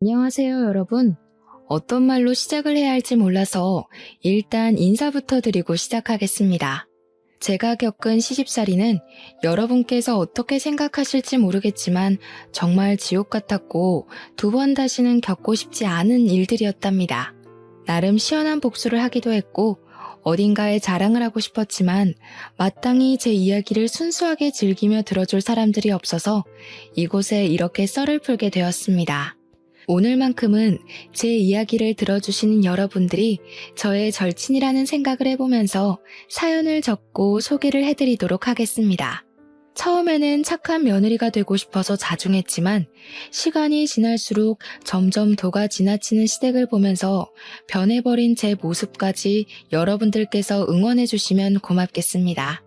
안녕하세요, 여러분. 어떤 말로 시작을 해야 할지 몰라서 일단 인사부터 드리고 시작하겠습니다. 제가 겪은 시집살이는 여러분께서 어떻게 생각하실지 모르겠지만 정말 지옥 같았고 2번 다시는 겪고 싶지 않은 일들이었답니다. 나름 시원한 복수를 하기도 했고 어딘가에 자랑을 하고 싶었지만 마땅히 제 이야기를 순수하게 즐기며 들어줄 사람들이 없어서 이곳에 이렇게 썰을 풀게 되었습니다. 오늘만큼은 제 이야기를 들어주시는 여러분들이 저의 절친이라는 생각을 해보면서 사연을 적고 소개를 해드리도록 하겠습니다. 처음에는 착한 며느리가 되고 싶어서 자중했지만 시간이 지날수록 점점 도가 지나치는 시댁을 보면서 변해버린 제 모습까지 여러분들께서 응원해주시면 고맙겠습니다.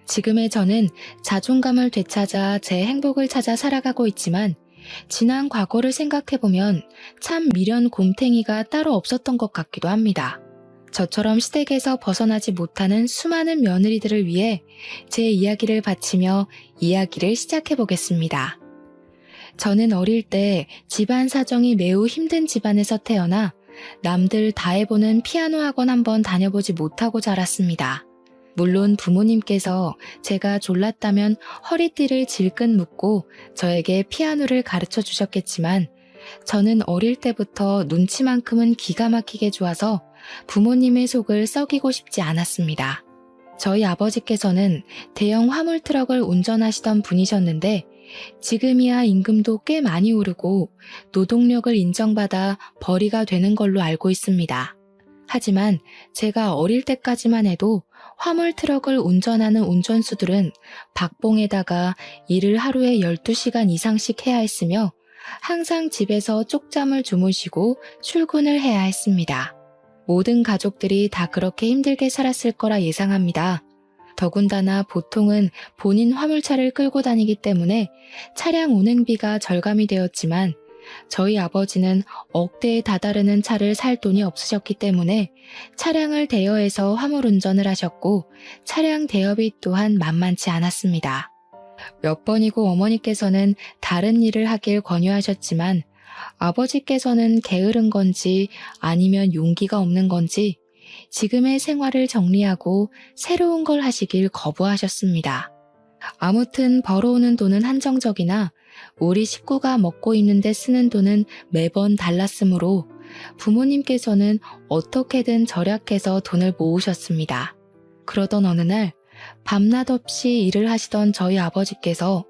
지금의 저는 자존감을 되찾아 제 행복을 찾아 살아가고 있지만 지난 과거를 생각해보면 참 미련 곰탱이가 따로 없었던 것 같기도 합니다. 저처럼 시댁에서 벗어나지 못하는 수많은 며느리들을 위해 제 이야기를 바치며 이야기를 시작해보겠습니다. 저는 어릴 때 집안 사정이 매우 힘든 집안에서 태어나 남들 다 해보는 피아노 학원 한번 다녀보지 못하고 자랐습니다. 물론 부모님께서 제가 졸랐다면 허리띠를 질끈 묶고 저에게 피아노를 가르쳐 주셨겠지만 저는 어릴 때부터 눈치만큼은 기가 막히게 좋아서 부모님의 속을 썩이고 싶지 않았습니다. 저희 아버지께서는 대형 화물 트럭을 운전하시던 분이셨는데 지금이야 임금도 꽤 많이 오르고 노동력을 인정받아 벌이가 되는 걸로 알고 있습니다. 하지만 제가 어릴 때까지만 해도 화물 트럭을 운전하는 운전수들은 박봉에다가 일을 하루에 12시간 이상씩 해야 했으며 항상 집에서 쪽잠을 주무시고 출근을 해야 했습니다. 모든 가족들이 다 그렇게 힘들게 살았을 거라 예상합니다. 더군다나 보통은 본인 화물차를 끌고 다니기 때문에 차량 운행비가 절감이 되었지만 저희 아버지는 억대에 다다르는 차를 살 돈이 없으셨기 때문에 차량을 대여해서 화물 운전을 하셨고 차량 대여비 또한 만만치 않았습니다. 몇 번이고 어머니께서는 다른 일을 하길 권유하셨지만 아버지께서는 게으른 건지 아니면 용기가 없는 건지 지금의 생활을 정리하고 새로운 걸 하시길 거부하셨습니다. 아무튼 벌어오는 돈은 한정적이나 우리 식구가 먹고 입는데 쓰는 돈은 매번 달랐으므로 부모님께서는 어떻게든 절약해서 돈을 모으셨습니다. 그러던 어느 날 밤낮 없이 일을 하시던 저희 아버지께서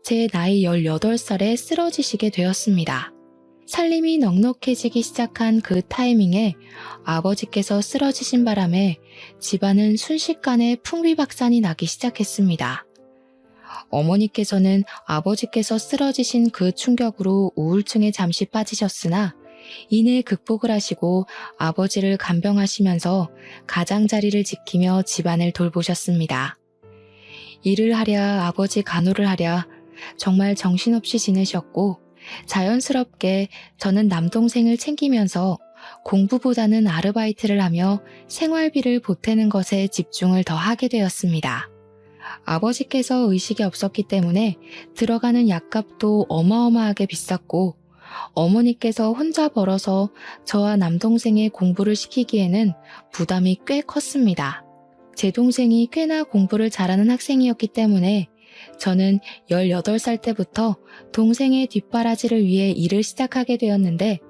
제 나이 18살에 쓰러지시게 되었습니다. 살림이 넉넉해지기 시작한 그 타이밍에 아버지께서 쓰러지신 바람에 집안은 순식간에 풍비박산이 나기 시작했습니다. 어머니께서는 아버지께서 쓰러지신 그 충격으로 우울증에 잠시 빠지셨으나 이내 극복을 하시고 아버지를 간병하시면서 가장자리를 지키며 집안을 돌보셨습니다. 일을 하랴 아버지 간호를 하랴 정말 정신없이 지내셨고 자연스럽게 저는 남동생을 챙기면서 공부보다는 아르바이트를 하며 생활비를 보태는 것에 집중을 더 하게 되었습니다. 아버지께서 의식이 없었기 때문에 들어가는 약값도 어마어마하게 비쌌고 어머니께서 혼자 벌어서 저와 남동생의 공부를 시키기에는 부담이 꽤 컸습니다. 제 동생이 꽤나 공부를 잘하는 학생이었기 때문에 저는 18살 때부터 동생의 뒷바라지를 위해 일을 시작하게 되었는데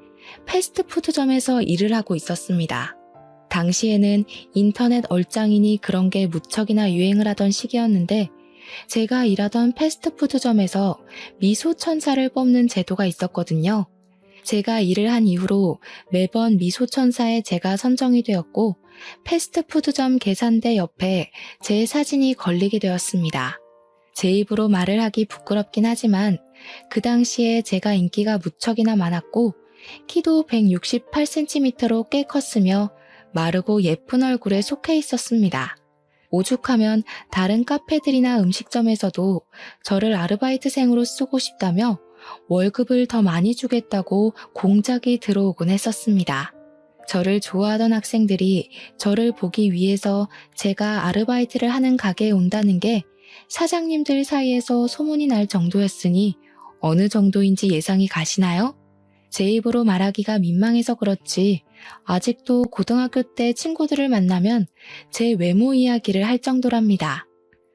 패스트푸드점에서 일을 하고 있었습니다. 당시에는 인터넷 얼짱이니 그런 게 무척이나 유행을 하던 시기였는데 제가 일하던 패스트푸드점에서 미소천사를 뽑는 제도가 있었거든요. 제가 일을 한 이후로 매번 미소천사에 제가 선정이 되었고 패스트푸드점 계산대 옆에 제 사진이 걸리게 되었습니다. 제 입으로 말을 하기 부끄럽긴 하지만 그 당시에 제가 인기가 무척이나 많았고 키도 168cm로 꽤 컸으며 마르고 예쁜 얼굴에 속해 있었습니다. 오죽하면 다른 카페들이나 음식점에서도 저를 아르바이트생으로 쓰고 싶다며 월급을 더 많이 주겠다고 공작이 들어오곤 했었습니다. 저를 좋아하던 학생들이 저를 보기 위해서 제가 아르바이트를 하는 가게에 온다는 게 사장님들 사이에서 소문이 날 정도였으니 어느 정도인지 예상이 가시나요? 제 입으로 말하기가 민망해서 그렇지 아직도 고등학교 때 친구들을 만나면 제 외모 이야기를 할 정도랍니다.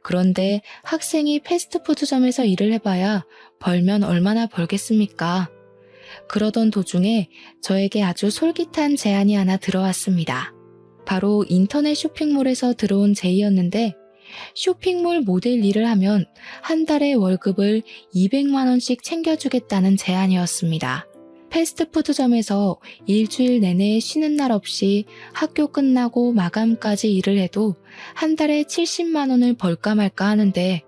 그런데 학생이 패스트푸드점에서 일을 해봐야 벌면 얼마나 벌겠습니까? 그러던 도중에 저에게 아주 솔깃한 제안이 하나 들어왔습니다. 바로 인터넷 쇼핑몰에서 들어온 제의였는데 쇼핑몰 모델 일을 하면 한 달에 월급을 200만 원씩 챙겨주겠다는 제안이었습니다. 패스트푸드점에서 일주일 내내 쉬는 날 없이 학교 끝나고 마감까지 일을 해도 한 달에 70만 원을 벌까 말까 하는데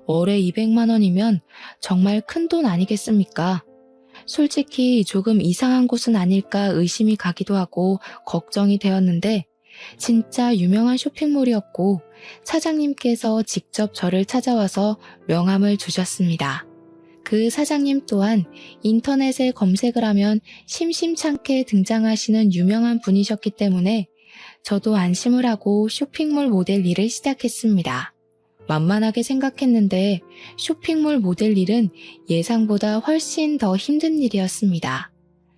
월에 200만 원이면 정말 큰 돈 아니겠습니까? 솔직히 조금 이상한 곳은 아닐까 의심이 가기도 하고 걱정이 되었는데 진짜 유명한 쇼핑몰이었고 사장님께서 직접 저를 찾아와서 명함을 주셨습니다. 그 사장님 또한 인터넷에 검색을 하면 심심찮게 등장하시는 유명한 분이셨기 때문에 저도 안심을 하고 쇼핑몰 모델 일을 시작했습니다. 만만하게 생각했는데 쇼핑몰 모델 일은 예상보다 훨씬 더 힘든 일이었습니다.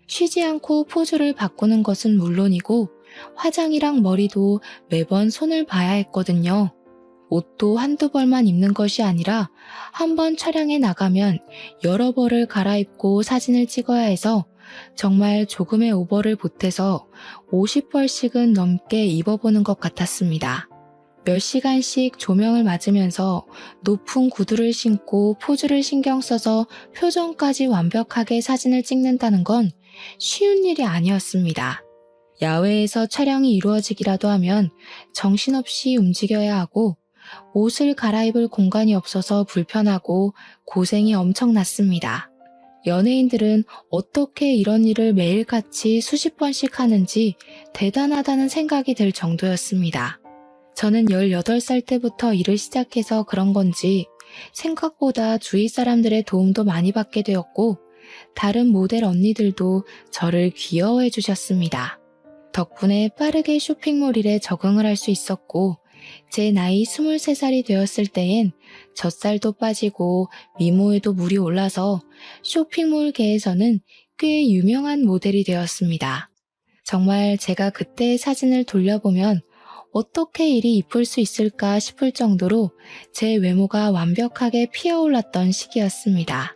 쉬지 않고 포즈를 바꾸는 것은 물론이고 화장이랑 머리도 매번 손을 봐야 했거든요. 옷도 한두 벌만 입는 것이 아니라 한 번 촬영에 나가면 여러 벌을 갈아입고 사진을 찍어야 해서 정말 조금의 오버를 보태서 50벌씩은 넘게 입어보는 것 같았습니다. 몇 시간씩 조명을 맞으면서 높은 구두를 신고 포즈를 신경 써서 표정까지 완벽하게 사진을 찍는다는 건 쉬운 일이 아니었습니다. 야외에서 촬영이 이루어지기라도 하면 정신없이 움직여야 하고 옷을 갈아입을 공간이 없어서 불편하고 고생이 엄청났습니다. 연예인들은 어떻게 이런 일을 매일같이 수십 번씩 하는지 대단하다는 생각이 들 정도였습니다. 저는 18살 때부터 일을 시작해서 그런 건지 생각보다 주위 사람들의 도움도 많이 받게 되었고 다른 모델 언니들도 저를 귀여워해 주셨습니다. 덕분에 빠르게 쇼핑몰 일에 적응을 할 수 있었고 제 나이 23살이 되었을 때엔 젖살도 빠지고 미모에도 물이 올라서 쇼핑몰계에서는 꽤 유명한 모델이 되었습니다. 정말 제가 그때의 사진을 돌려보면 어떻게 이리 이쁠 수 있을까 싶을 정도로 제 외모가 완벽하게 피어올랐던 시기였습니다.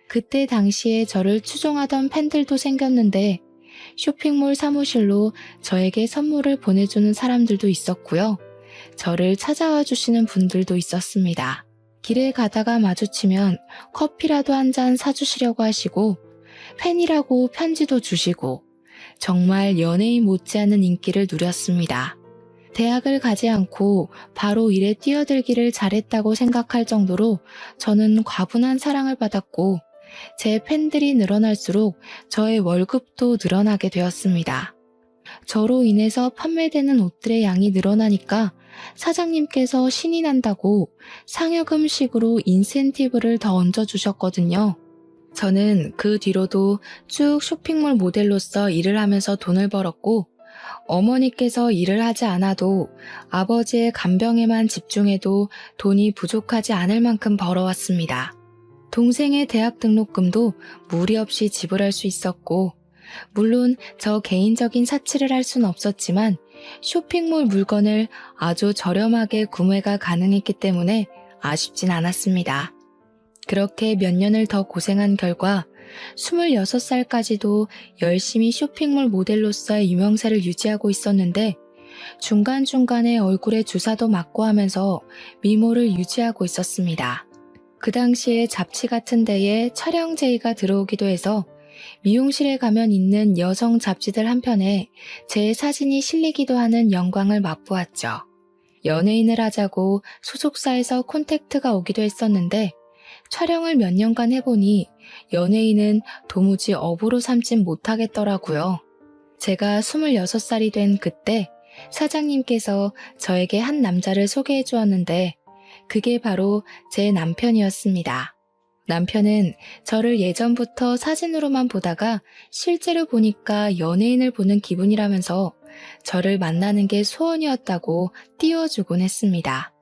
그때 당시에 저를 추종하던 팬들도 생겼는데 쇼핑몰 사무실로 저에게 선물을 보내주는 사람들도 있었고요. 저를 찾아와 주시는 분들도 있었습니다. 길에 가다가 마주치면 커피라도 한 잔 사주시려고 하시고 팬이라고 편지도 주시고 정말 연예인 못지않은 인기를 누렸습니다. 대학을 가지 않고 바로 일에 뛰어들기를 잘했다고 생각할 정도로 저는 과분한 사랑을 받았고 제 팬들이 늘어날수록 저의 월급도 늘어나게 되었습니다. 저로 인해서 판매되는 옷들의 양이 늘어나니까 사장님께서 신이 난다고 상여금식으로 인센티브를 더 얹어주셨거든요. 저는 그 뒤로도 쭉 쇼핑몰 모델로서 일을 하면서 돈을 벌었고 어머니께서 일을 하지 않아도 아버지의 간병에만 집중해도 돈이 부족하지 않을 만큼 벌어왔습니다. 동생의 대학 등록금도 무리 없이 지불할 수 있었고 물론 저 개인적인 사치를 할 수는 없었지만 쇼핑몰 물건을 아주 저렴하게 구매가 가능했기 때문에 아쉽진 않았습니다. 그렇게 몇 년을 더 고생한 결과 26살까지도 열심히 쇼핑몰 모델로서의 유명세를 유지하고 있었는데 중간중간에 얼굴에 주사도 맞고 하면서 미모를 유지하고 있었습니다. 그 당시에 잡지 같은 데에 촬영 제의가 들어오기도 해서 미용실에 가면 있는 여성 잡지들 한편에 제 사진이 실리기도 하는 영광을 맛보았죠. 연예인을 하자고 소속사에서 콘택트가 오기도 했었는데 촬영을 몇 년간 해보니 연예인은 도무지 업으로 삼진 못하겠더라고요. 제가 26살이 된 그때 사장님께서 저에게 한 남자를 소개해 주었는데 그게 바로 제 남편이었습니다. 남편은 저를 예전부터 사진으로만 보다가 실제로 보니까 연예인을 보는 기분이라면서 저를 만나는 게 소원이었다고 띄워주곤 했습니다.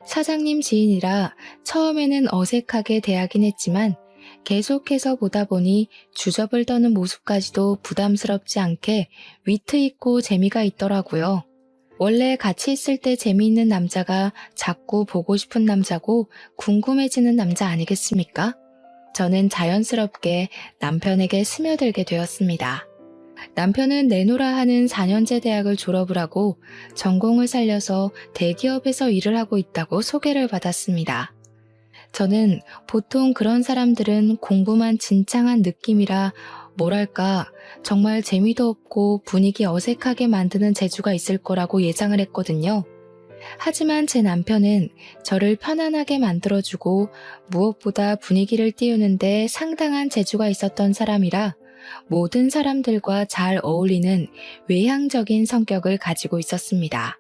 사장님 지인이라 처음에는 어색하게 대하긴 했지만 계속해서 보다 보니 주접을 떠는 모습까지도 부담스럽지 않게 위트 있고 재미가 있더라고요. 원래 같이 있을 때 재미있는 남자가 자꾸 보고 싶은 남자고 궁금해지는 남자 아니겠습니까? 저는 자연스럽게 남편에게 스며들게 되었습니다. 남편은 내노라 하는 4년제 대학을 졸업을 하고 전공을 살려서 대기업에서 일을 하고 있다고 소개를 받았습니다. 저는 보통 그런 사람들은 공부만 진창한 느낌이라 뭐랄까 정말 재미도 없고 분위기 어색하게 만드는 재주가 있을 거라고 예상을 했거든요. 하지만 제 남편은 저를 편안하게 만들어주고 무엇보다 분위기를 띄우는데 상당한 재주가 있었던 사람이라 모든 사람들과 잘 어울리는 외향적인 성격을 가지고 있었습니다.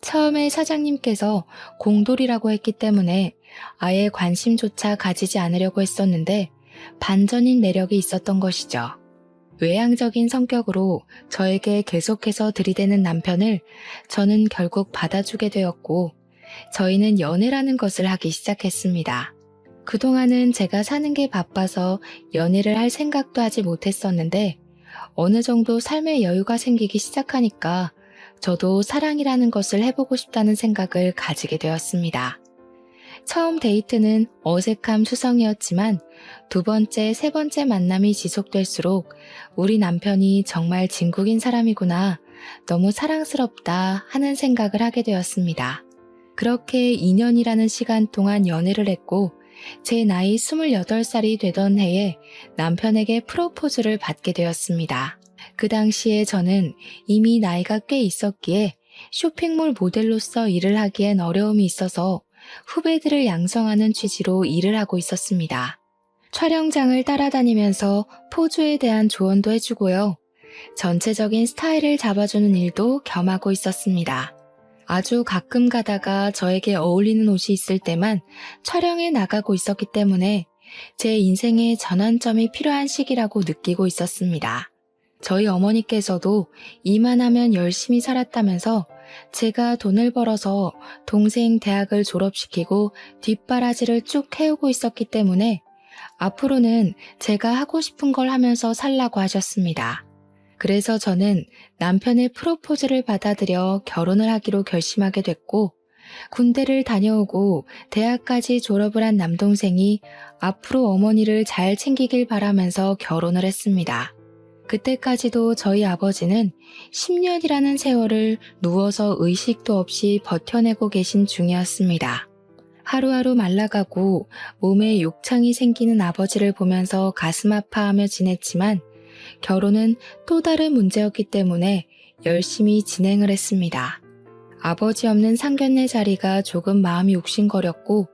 처음에 사장님께서 공돌이라고 했기 때문에 아예 관심조차 가지지 않으려고 했었는데 반전인 매력이 있었던 것이죠. 외향적인 성격으로 저에게 계속해서 들이대는 남편을 저는 결국 받아주게 되었고 저희는 연애라는 것을 하기 시작했습니다. 그동안은 제가 사는 게 바빠서 연애를 할 생각도 하지 못했었는데 어느 정도 삶의 여유가 생기기 시작하니까 저도 사랑이라는 것을 해보고 싶다는 생각을 가지게 되었습니다. 처음 데이트는 어색함 투성이었지만 두 번째, 세 번째 만남이 지속될수록 우리 남편이 정말 진국인 사람이구나, 너무 사랑스럽다 하는 생각을 하게 되었습니다. 그렇게 2년이라는 시간 동안 연애를 했고 제 나이 28살이 되던 해에 남편에게 프로포즈를 받게 되었습니다. 그 당시에 저는 이미 나이가 꽤 있었기에 쇼핑몰 모델로서 일을 하기엔 어려움이 있어서 후배들을 양성하는 취지로 일을 하고 있었습니다. 촬영장을 따라다니면서 포즈에 대한 조언도 해주고요. 전체적인 스타일을 잡아주는 일도 겸하고 있었습니다. 아주 가끔 가다가 저에게 어울리는 옷이 있을 때만 촬영에 나가고 있었기 때문에 제 인생의 전환점이 필요한 시기라고 느끼고 있었습니다. 저희 어머니께서도 이만 하면 열심히 살았다면서 제가 돈을 벌어서 동생 대학을 졸업시키고 뒷바라지를 쭉 해오고 있었기 때문에 앞으로는 제가 하고 싶은 걸 하면서 살라고 하셨습니다. 그래서 저는 남편의 프로포즈를 받아들여 결혼을 하기로 결심하게 됐고 군대를 다녀오고 대학까지 졸업을 한 남동생이 앞으로 어머니를 잘 챙기길 바라면서 결혼을 했습니다. 그때까지도 저희 아버지는 10년이라는 세월을 누워서 의식도 없이 버텨내고 계신 중이었습니다. 하루하루 말라가고 몸에 욕창이 생기는 아버지를 보면서 가슴 아파하며 지냈지만 결혼은 또 다른 문제였기 때문에 열심히 진행을 했습니다. 아버지 없는 상견례 자리가 조금 마음이 욱신거렸고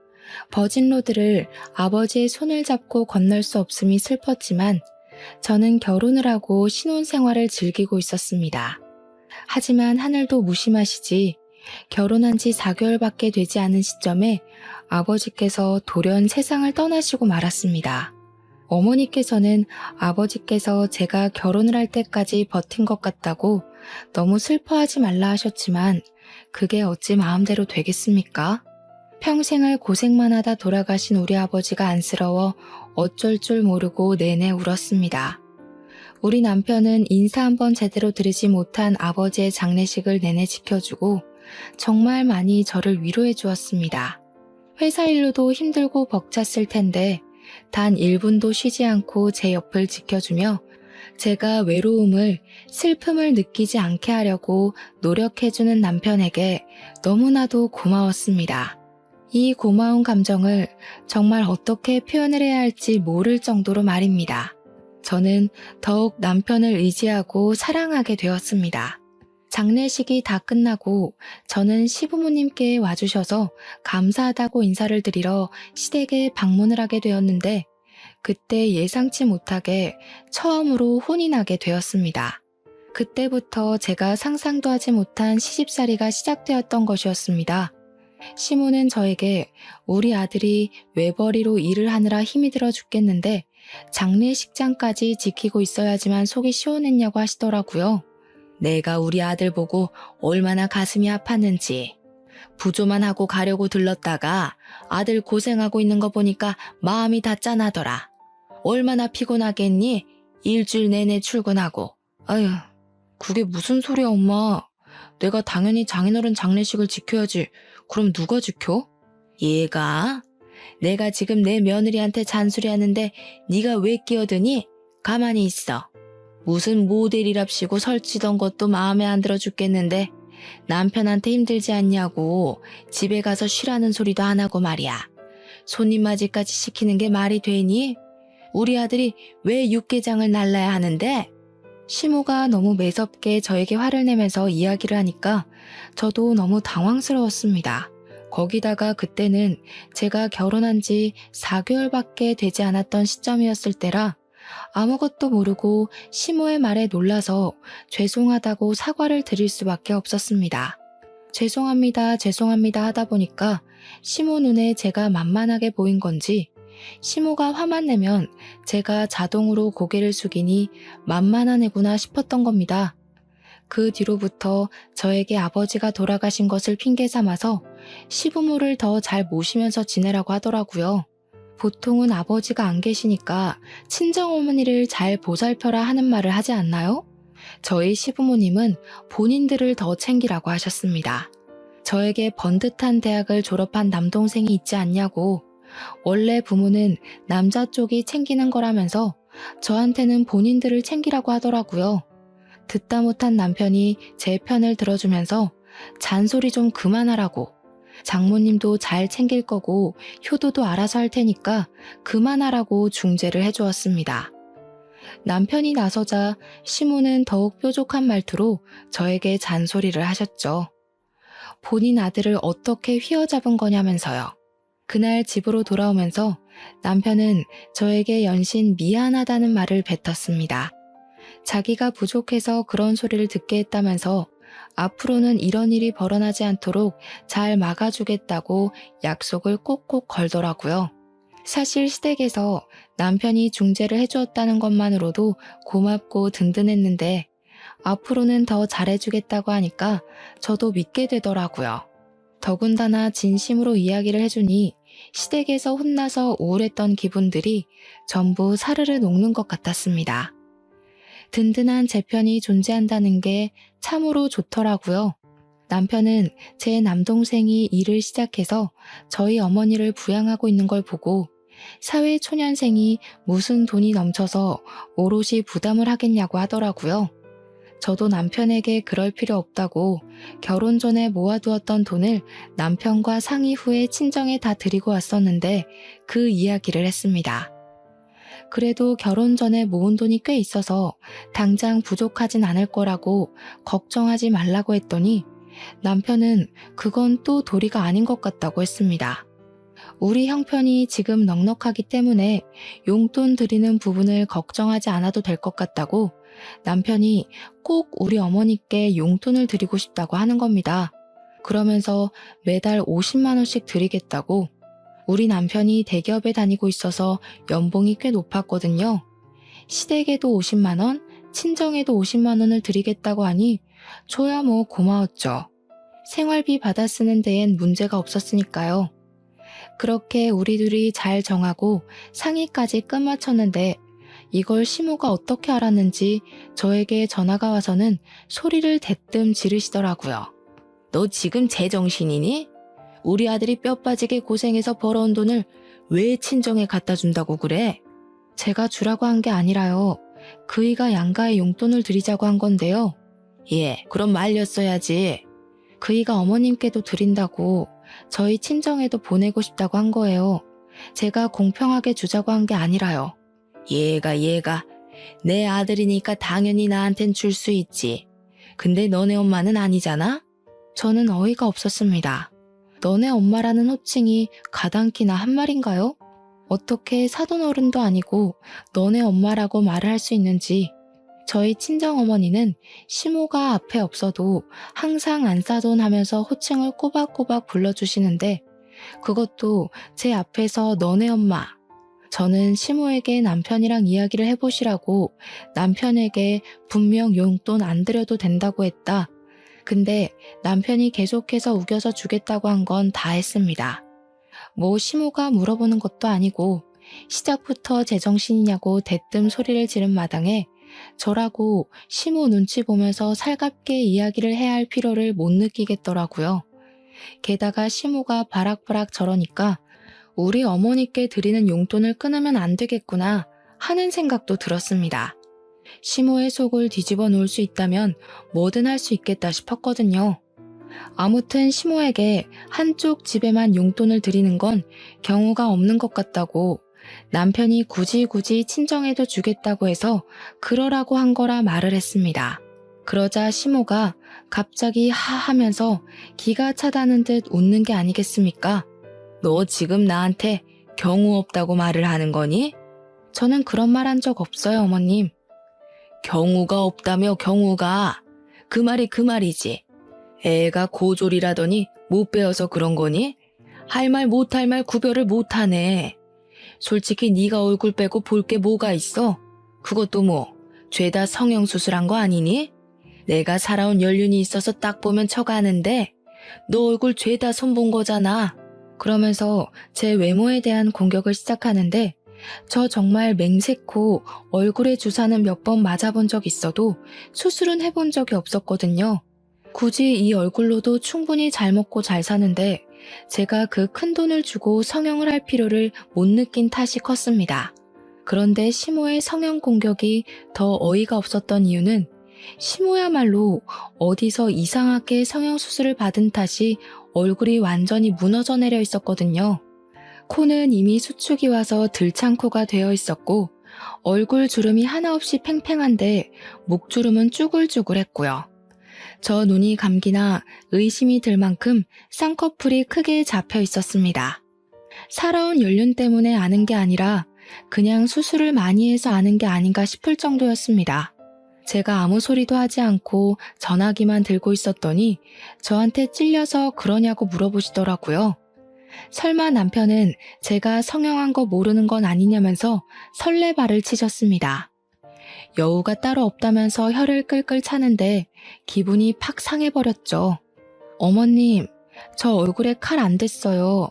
버진로드를 아버지의 손을 잡고 건널 수 없음이 슬펐지만 저는 결혼을 하고 신혼생활을 즐기고 있었습니다. 하지만 하늘도 무심하시지 결혼한 지 4개월밖에 되지 않은 시점에 아버지께서 돌연 세상을 떠나시고 말았습니다. 어머니께서는 아버지께서 제가 결혼을 할 때까지 버틴 것 같다고 너무 슬퍼하지 말라 하셨지만 그게 어찌 마음대로 되겠습니까? 평생을 고생만 하다 돌아가신 우리 아버지가 안쓰러워 어쩔 줄 모르고 내내 울었습니다. 우리 남편은 인사 한번 제대로 드리지 못한 아버지의 장례식을 내내 지켜주고 정말 많이 저를 위로해 주었습니다. 회사 일로도 힘들고 벅찼을 텐데 단 1분도 쉬지 않고 제 옆을 지켜주며 제가 외로움을, 슬픔을 느끼지 않게 하려고 노력해주는 남편에게 너무나도 고마웠습니다. 이 고마운 감정을 정말 어떻게 표현을 해야 할지 모를 정도로 말입니다. 저는 더욱 남편을 의지하고 사랑하게 되었습니다. 장례식이 다 끝나고 저는 시부모님께 와주셔서 감사하다고 인사를 드리러 시댁에 방문을 하게 되었는데 그때 예상치 못하게 처음으로 혼이 나게 되었습니다. 그때부터 제가 상상도 하지 못한 시집살이가 시작되었던 것이었습니다. 시모는 저에게 우리 아들이 외벌이로 일을 하느라 힘이 들어 죽겠는데 장례식장까지 지키고 있어야지만 속이 시원했냐고 하시더라고요. 내가 우리 아들 보고 얼마나 가슴이 아팠는지. 부조만 하고 가려고 들렀다가 아들 고생하고 있는 거 보니까 마음이 다 짠하더라. 얼마나 피곤하겠니? 일주일 내내 출근하고. 아휴, 그게 무슨 소리야, 엄마. 내가 당연히 장인어른 장례식을 지켜야지. 그럼 누가 지켜? 얘가? 내가 지금 내 며느리한테 잔소리하는데 네가 왜 끼어드니? 가만히 있어. 무슨 모델이랍시고 설치던 것도 마음에 안 들어 죽겠는데 남편한테 힘들지 않냐고 집에 가서 쉬라는 소리도 안 하고 말이야. 손님 맞이까지 시키는 게 말이 되니? 우리 아들이 왜 육개장을 날라야 하는데? 시모가 너무 매섭게 저에게 화를 내면서 이야기를 하니까 저도 너무 당황스러웠습니다. 거기다가 그때는 제가 결혼한 지 4개월밖에 되지 않았던 시점이었을 때라 아무것도 모르고 시모의 말에 놀라서 죄송하다고 사과를 드릴 수밖에 없었습니다. 죄송합니다, 죄송합니다 하다 보니까 시모 눈에 제가 만만하게 보인 건지 시모가 화만 내면 제가 자동으로 고개를 숙이니 만만한 애구나 싶었던 겁니다. 그 뒤로부터 저에게 아버지가 돌아가신 것을 핑계 삼아서 시부모를 더 잘 모시면서 지내라고 하더라고요. 보통은 아버지가 안 계시니까 친정어머니를 잘 보살펴라 하는 말을 하지 않나요? 저희 시부모님은 본인들을 더 챙기라고 하셨습니다. 저에게 번듯한 대학을 졸업한 남동생이 있지 않냐고 원래 부모는 남자 쪽이 챙기는 거라면서 저한테는 본인들을 챙기라고 하더라고요. 듣다 못한 남편이 제 편을 들어주면서 잔소리 좀 그만하라고 장모님도 잘 챙길 거고 효도도 알아서 할 테니까 그만하라고 중재를 해주었습니다. 남편이 나서자 시모는 더욱 뾰족한 말투로 저에게 잔소리를 하셨죠. 본인 아들을 어떻게 휘어잡은 거냐면서요. 그날 집으로 돌아오면서 남편은 저에게 연신 미안하다는 말을 뱉었습니다. 자기가 부족해서 그런 소리를 듣게 했다면서 앞으로는 이런 일이 벌어나지 않도록 잘 막아주겠다고 약속을 꼭꼭 걸더라고요. 사실 시댁에서 남편이 중재를 해주었다는 것만으로도 고맙고 든든했는데 앞으로는 더 잘해주겠다고 하니까 저도 믿게 되더라고요. 더군다나 진심으로 이야기를 해주니 시댁에서 혼나서 우울했던 기분들이 전부 사르르 녹는 것 같았습니다. 든든한 제 편이 존재한다는 게 참으로 좋더라고요. 남편은 제 남동생이 일을 시작해서 저희 어머니를 부양하고 있는 걸 보고 사회초년생이 무슨 돈이 넘쳐서 오롯이 부담을 하겠냐고 하더라고요. 저도 남편에게 그럴 필요 없다고 결혼 전에 모아두었던 돈을 남편과 상의 후에 친정에 다 드리고 왔었는데 그 이야기를 했습니다. 그래도 결혼 전에 모은 돈이 꽤 있어서 당장 부족하진 않을 거라고 걱정하지 말라고 했더니 남편은 그건 또 도리가 아닌 것 같다고 했습니다. 우리 형편이 지금 넉넉하기 때문에 용돈 드리는 부분을 걱정하지 않아도 될 것 같다고 남편이 꼭 우리 어머니께 용돈을 드리고 싶다고 하는 겁니다. 그러면서 매달 50만 원씩 드리겠다고. 우리 남편이 대기업에 다니고 있어서 연봉이 꽤 높았거든요. 시댁에도 50만 원, 친정에도 50만 원을 드리겠다고 하니 저야 뭐 고마웠죠. 생활비 받아 쓰는 데엔 문제가 없었으니까요. 그렇게 우리 둘이 잘 정하고 상의까지 끝마쳤는데 이걸 시모가 어떻게 알았는지 저에게 전화가 와서는 소리를 대뜸 지르시더라고요. 너 지금 제정신이니? 우리 아들이 뼈 빠지게 고생해서 벌어온 돈을 왜 친정에 갖다 준다고 그래? 제가 주라고 한 게 아니라요. 그이가 양가에 용돈을 드리자고 한 건데요. 예, 그럼 말렸어야지. 그이가 어머님께도 드린다고 저희 친정에도 보내고 싶다고 한 거예요. 제가 공평하게 주자고 한 게 아니라요. 얘가 내 아들이니까 당연히 나한텐 줄 수 있지. 근데 너네 엄마는 아니잖아? 저는 어이가 없었습니다. 너네 엄마라는 호칭이 가당키나 한 말인가요? 어떻게 사돈어른도 아니고 너네 엄마라고 말을 할 수 있는지. 저희 친정어머니는 시모가 앞에 없어도 항상 안사돈 하면서 호칭을 꼬박꼬박 불러주시는데 그것도 제 앞에서 너네 엄마. 저는 시모에게 남편이랑 이야기를 해보시라고 남편에게 분명 용돈 안 드려도 된다고 했다. 근데 남편이 계속해서 우겨서 주겠다고 한 건 다 했습니다. 뭐 시모가 물어보는 것도 아니고 시작부터 제정신이냐고 대뜸 소리를 지른 마당에 저라고 시모 눈치 보면서 살갑게 이야기를 해야 할 필요를 못 느끼겠더라고요. 게다가 시모가 바락바락 저러니까 우리 어머니께 드리는 용돈을 끊으면 안 되겠구나 하는 생각도 들었습니다. 시모의 속을 뒤집어 놓을 수 있다면 뭐든 할 수 있겠다 싶었거든요. 아무튼 시모에게 한쪽 집에만 용돈을 드리는 건 경우가 없는 것 같다고 남편이 굳이 친정에도 주겠다고 해서 그러라고 한 거라 말을 했습니다. 그러자 시모가 갑자기 하하면서 기가 차다는 듯 웃는 게 아니겠습니까? 너 지금 나한테 경우 없다고 말을 하는 거니? 저는 그런 말 한 적 없어요, 어머님. 경우가 없다며 경우가. 그 말이 그 말이지. 애가 고졸이라더니 못 배워서 그런 거니? 할 말 못할 말 구별을 못하네. 솔직히 네가 얼굴 빼고 볼 게 뭐가 있어? 그것도 뭐 죄다 성형수술한 거 아니니? 내가 살아온 연륜이 있어서 딱 보면 척아는데 너 얼굴 죄다 손본 거잖아. 그러면서 제 외모에 대한 공격을 시작하는데 저 정말 맹세코 얼굴에 주사는 몇 번 맞아본 적 있어도 수술은 해본 적이 없었거든요. 굳이 이 얼굴로도 충분히 잘 먹고 잘 사는데 제가 그 큰 돈을 주고 성형을 할 필요를 못 느낀 탓이 컸습니다. 그런데 시모의 성형 공격이 더 어이가 없었던 이유는 시모야말로 어디서 이상하게 성형수술을 받은 탓이 얼굴이 완전히 무너져 내려 있었거든요. 코는 이미 수축이 와서 들창코가 되어 있었고 얼굴 주름이 하나 없이 팽팽한데 목주름은 쭈글쭈글했고요. 저 눈이 감기나 의심이 들 만큼 쌍꺼풀이 크게 잡혀 있었습니다. 살아온 연륜 때문에 아는 게 아니라 그냥 수술을 많이 해서 아는 게 아닌가 싶을 정도였습니다. 제가 아무 소리도 하지 않고 전화기만 들고 있었더니 저한테 찔려서 그러냐고 물어보시더라고요. 설마 남편은 제가 성형한 거 모르는 건 아니냐면서 설레발을 치셨습니다. 여우가 따로 없다면서 혀를 끌끌 차는데 기분이 팍 상해버렸죠. 어머님, 저 얼굴에 칼 안 댔어요.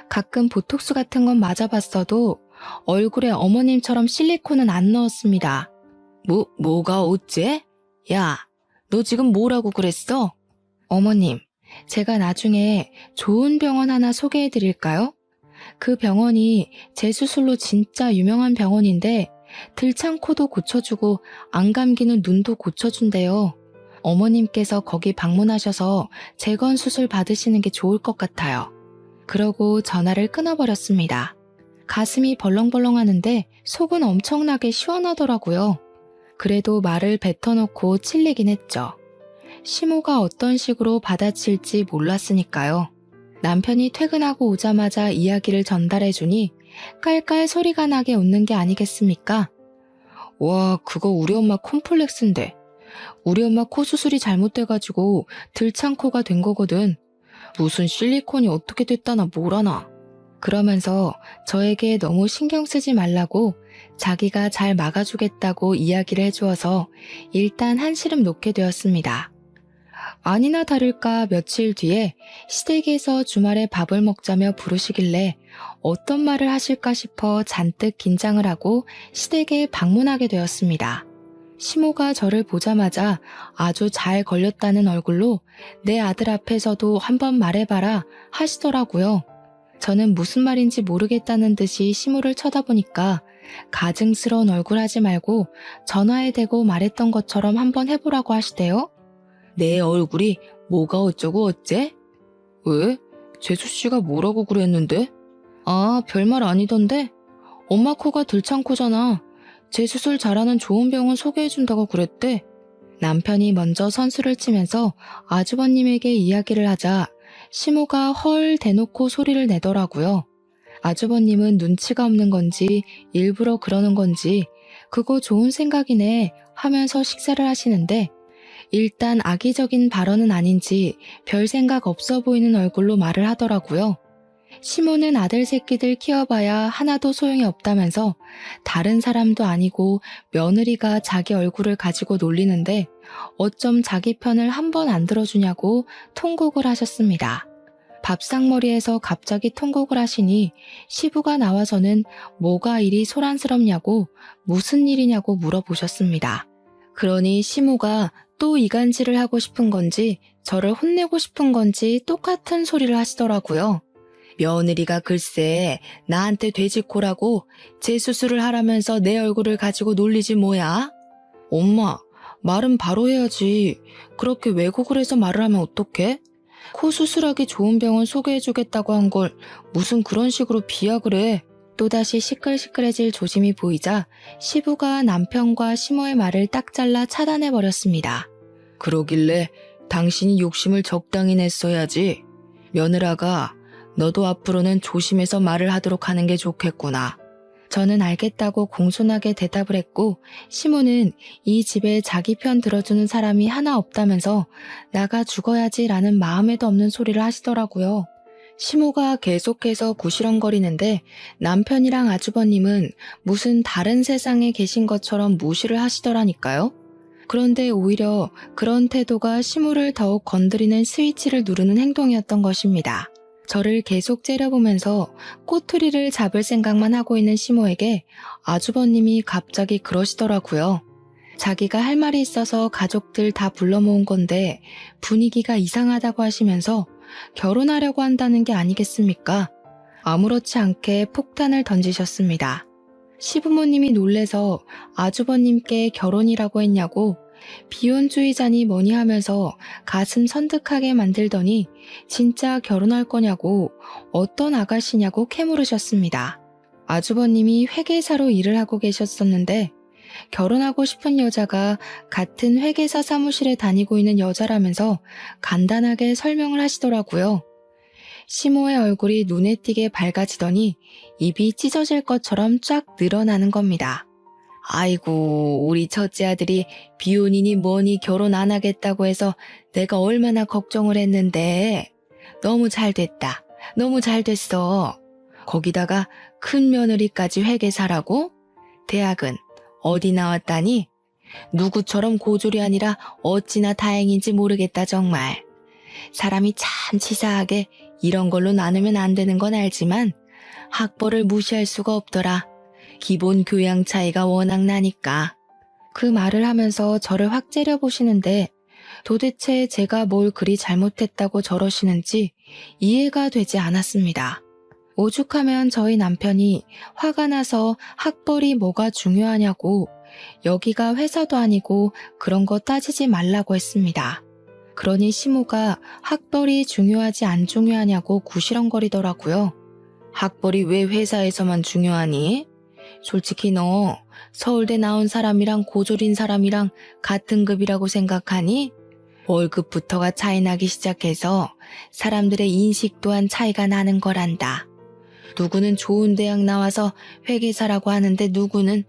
가끔 보톡스 같은 건 맞아봤어도 얼굴에 어머님처럼 실리콘은 안 넣었습니다. 뭐가 어째? 야, 너 지금 뭐라고 그랬어? 어머님, 제가 나중에 좋은 병원 하나 소개해드릴까요? 그 병원이 제 수술로 진짜 유명한 병원인데 들창코도 고쳐주고 안 감기는 눈도 고쳐준대요. 어머님께서 거기 방문하셔서 재건 수술 받으시는 게 좋을 것 같아요. 그러고 전화를 끊어버렸습니다. 가슴이 벌렁벌렁 하는데 속은 엄청나게 시원하더라고요. 그래도 말을 뱉어놓고 찔리긴 했죠. 시모가 어떤 식으로 받아칠지 몰랐으니까요. 남편이 퇴근하고 오자마자 이야기를 전달해주니 깔깔 소리가 나게 웃는 게 아니겠습니까? 와, 그거 우리 엄마 콤플렉스인데. 우리 엄마 코 수술이 잘못돼가지고 들창코가 된 거거든. 무슨 실리콘이 어떻게 됐다나 뭐라나. 그러면서 저에게 너무 신경 쓰지 말라고 자기가 잘 막아주겠다고 이야기를 해주어서 일단 한시름 놓게 되었습니다. 아니나 다를까 며칠 뒤에 시댁에서 주말에 밥을 먹자며 부르시길래 어떤 말을 하실까 싶어 잔뜩 긴장을 하고 시댁에 방문하게 되었습니다. 시모가 저를 보자마자 아주 잘 걸렸다는 얼굴로 내 아들 앞에서도 한번 말해봐라 하시더라고요. 저는 무슨 말인지 모르겠다는 듯이 시모를 쳐다보니까 가증스러운 얼굴 하지 말고 전화에 대고 말했던 것처럼 한번 해보라고 하시대요. 내 얼굴이 뭐가 어쩌고 어째? 왜? 재수씨가 뭐라고 그랬는데? 아, 별말 아니던데? 엄마 코가 들창코잖아. 재수술 잘하는 좋은 병원 소개해준다고 그랬대. 남편이 먼저 선수를 치면서 아주버님에게 이야기를 하자 시모가 헐 대놓고 소리를 내더라고요. 아주버님은 눈치가 없는 건지 일부러 그러는 건지 그거 좋은 생각이네 하면서 식사를 하시는데 일단 악의적인 발언은 아닌지 별 생각 없어 보이는 얼굴로 말을 하더라고요. 시모는 아들 새끼들 키워봐야 하나도 소용이 없다면서 다른 사람도 아니고 며느리가 자기 얼굴을 가지고 놀리는데 어쩜 자기 편을 한 번 안 들어주냐고 통곡을 하셨습니다. 밥상머리에서 갑자기 통곡을 하시니 시부가 나와서는 뭐가 이리 소란스럽냐고 무슨 일이냐고 물어보셨습니다. 그러니 시모가 또 이간질을 하고 싶은 건지 저를 혼내고 싶은 건지 똑같은 소리를 하시더라고요. 며느리가 글쎄 나한테 돼지코라고 재수술을 하라면서 내 얼굴을 가지고 놀리지 뭐야? 엄마, 말은 바로 해야지. 그렇게 왜곡을 해서 말을 하면 어떡해? 코 수술하기 좋은 병원 소개해주겠다고 한 걸 무슨 그런 식으로 비약을 해. 또다시 시끌시끌해질 조짐이 보이자 시부가 남편과 시모의 말을 딱 잘라 차단해버렸습니다. 그러길래 당신이 욕심을 적당히 냈어야지. 며느라가 너도 앞으로는 조심해서 말을 하도록 하는 게 좋겠구나. 저는 알겠다고 공손하게 대답을 했고 시모는 이 집에 자기 편 들어주는 사람이 하나 없다면서 나가 죽어야지라는 마음에도 없는 소리를 하시더라고요. 시모가 계속해서 구시렁거리는데 남편이랑 아주버님은 무슨 다른 세상에 계신 것처럼 무시를 하시더라니까요. 그런데 오히려 그런 태도가 시모를 더욱 건드리는 스위치를 누르는 행동이었던 것입니다. 저를 계속 째려보면서 꼬투리를 잡을 생각만 하고 있는 시모에게 아주버님이 갑자기 그러시더라고요. 자기가 할 말이 있어서 가족들 다 불러 모은 건데 분위기가 이상하다고 하시면서 결혼하려고 한다는 게 아니겠습니까? 아무렇지 않게 폭탄을 던지셨습니다. 시부모님이 놀래서 아주버님께 결혼이라고 했냐고 비혼주의자니 뭐니 하면서 가슴 선득하게 만들더니 진짜 결혼할 거냐고 어떤 아가씨냐고 캐물으셨습니다. 아주버님이 회계사로 일을 하고 계셨었는데 결혼하고 싶은 여자가 같은 회계사 사무실에 다니고 있는 여자라면서 간단하게 설명을 하시더라고요. 시모의 얼굴이 눈에 띄게 밝아지더니 입이 찢어질 것처럼 쫙 늘어나는 겁니다. 아이고, 우리 첫째 아들이 비혼이니 뭐니 결혼 안 하겠다고 해서 내가 얼마나 걱정을 했는데 너무 잘 됐다. 너무 잘 됐어. 거기다가 큰 며느리까지 회계사라고? 대학은 어디 나왔다니? 누구처럼 고졸이 아니라 어찌나 다행인지 모르겠다 정말. 사람이 참 치사하게 이런 걸로 나누면 안 되는 건 알지만 학벌을 무시할 수가 없더라. 기본 교양 차이가 워낙 나니까. 그 말을 하면서 저를 확 째려보시는데 도대체 제가 뭘 그리 잘못했다고 저러시는지 이해가 되지 않았습니다. 오죽하면 저희 남편이 화가 나서 학벌이 뭐가 중요하냐고 여기가 회사도 아니고 그런 거 따지지 말라고 했습니다. 그러니 시모가 학벌이 중요하지 안 중요하냐고 구시렁거리더라고요. 학벌이 왜 회사에서만 중요하니? 솔직히 너 서울대 나온 사람이랑 고졸인 사람이랑 같은 급이라고 생각하니? 월급부터가 차이 나기 시작해서 사람들의 인식 또한 차이가 나는 거란다. 누구는 좋은 대학 나와서 회계사라고 하는데 누구는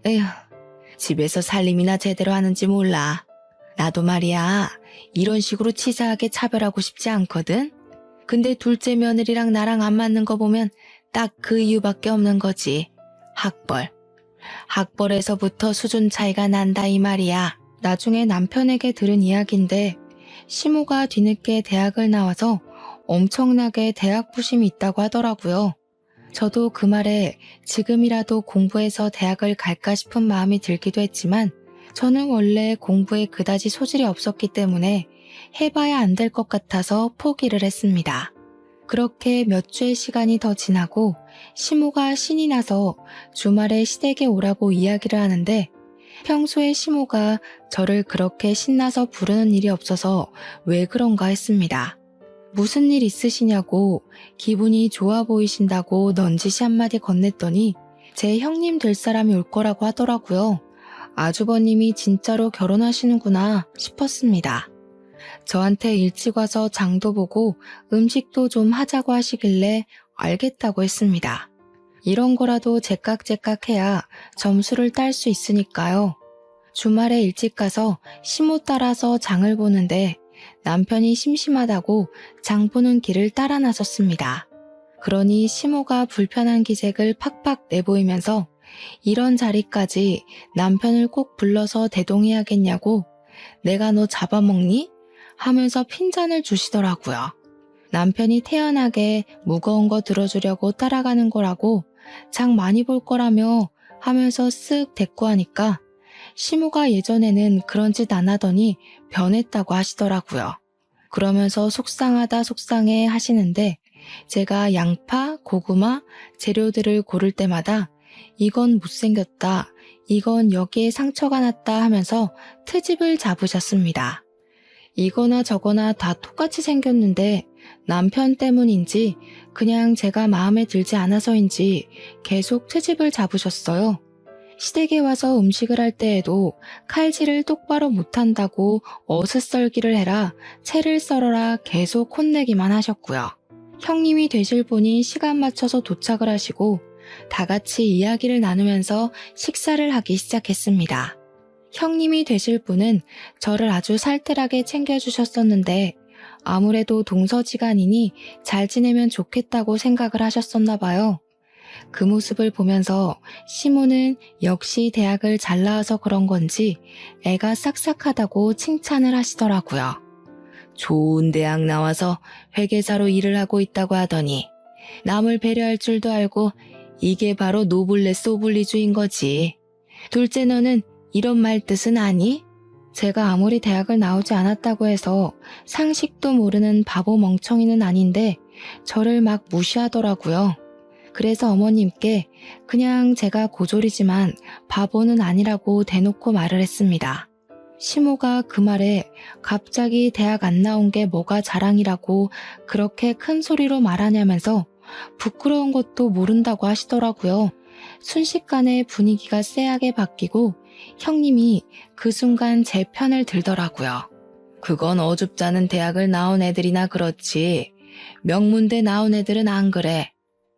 집에서 살림이나 제대로 하는지 몰라. 나도 말이야 이런 식으로 치사하게 차별하고 싶지 않거든. 근데 둘째 며느리랑 나랑 안 맞는 거 보면 딱 그 이유밖에 없는 거지. 학벌. 학벌에서부터 수준 차이가 난다 이 말이야. 나중에 남편에게 들은 이야기인데 시모가 뒤늦게 대학을 나와서 엄청나게 대학 부심이 있다고 하더라고요. 저도 그 말에 지금이라도 공부해서 대학을 갈까 싶은 마음이 들기도 했지만 저는 원래 공부에 그다지 소질이 없었기 때문에 해봐야 안 될 것 같아서 포기를 했습니다. 그렇게 몇 주의 시간이 더 지나고 시모가 신이 나서 주말에 시댁에 오라고 이야기를 하는데 평소에 시모가 저를 그렇게 신나서 부르는 일이 없어서 왜 그런가 했습니다. 무슨 일 있으시냐고 기분이 좋아 보이신다고 넌지시 한마디 건넸더니 제 형님 될 사람이 올 거라고 하더라고요. 아주버님이 진짜로 결혼하시는구나 싶었습니다. 저한테 일찍 와서 장도 보고 음식도 좀 하자고 하시길래 알겠다고 했습니다. 이런 거라도 제깍제깍 해야 점수를 딸 수 있으니까요. 주말에 일찍 가서 시모 따라서 장을 보는데 남편이 심심하다고 장 보는 길을 따라 나섰습니다. 그러니 시모가 불편한 기색을 팍팍 내보이면서 이런 자리까지 남편을 꼭 불러서 대동해야겠냐고 내가 너 잡아먹니? 하면서 핀잔을 주시더라고요. 남편이 태연하게 무거운 거 들어주려고 따라가는 거라고 장 많이 볼 거라며 하면서 쓱 대꾸하니까 시모가 예전에는 그런 짓 안 하더니 변했다고 하시더라고요. 그러면서 속상하다 속상해 하시는데 제가 양파, 고구마, 재료들을 고를 때마다 이건 못생겼다, 이건 여기에 상처가 났다 하면서 트집을 잡으셨습니다. 이거나 저거나 다 똑같이 생겼는데 남편 때문인지 그냥 제가 마음에 들지 않아서인지 계속 트집을 잡으셨어요. 시댁에 와서 음식을 할 때에도 칼질을 똑바로 못한다고 어슷썰기를 해라, 채를 썰어라 계속 혼내기만 하셨고요. 형님이 되실 분이 시간 맞춰서 도착을 하시고 다 같이 이야기를 나누면서 식사를 하기 시작했습니다. 형님이 되실 분은 저를 아주 살뜰하게 챙겨주셨었는데 아무래도 동서지간이니 잘 지내면 좋겠다고 생각을 하셨었나 봐요. 그 모습을 보면서 시모는 역시 대학을 잘 나와서 그런 건지 애가 싹싹하다고 칭찬을 하시더라고요. 좋은 대학 나와서 회계사로 일을 하고 있다고 하더니 남을 배려할 줄도 알고 이게 바로 노블레스 오블리주인 거지. 둘째 너는 이런 말 뜻은 아니? 제가 아무리 대학을 나오지 않았다고 해서 상식도 모르는 바보 멍청이는 아닌데 저를 막 무시하더라고요. 그래서 어머님께 그냥 제가 고졸이지만 바보는 아니라고 대놓고 말을 했습니다. 시모가 그 말에 갑자기 대학 안 나온 게 뭐가 자랑이라고 그렇게 큰 소리로 말하냐면서 부끄러운 것도 모른다고 하시더라고요. 순식간에 분위기가 쎄하게 바뀌고 형님이 그 순간 제 편을 들더라고요. 그건 어줍잖은 대학을 나온 애들이나 그렇지. 명문대 나온 애들은 안 그래.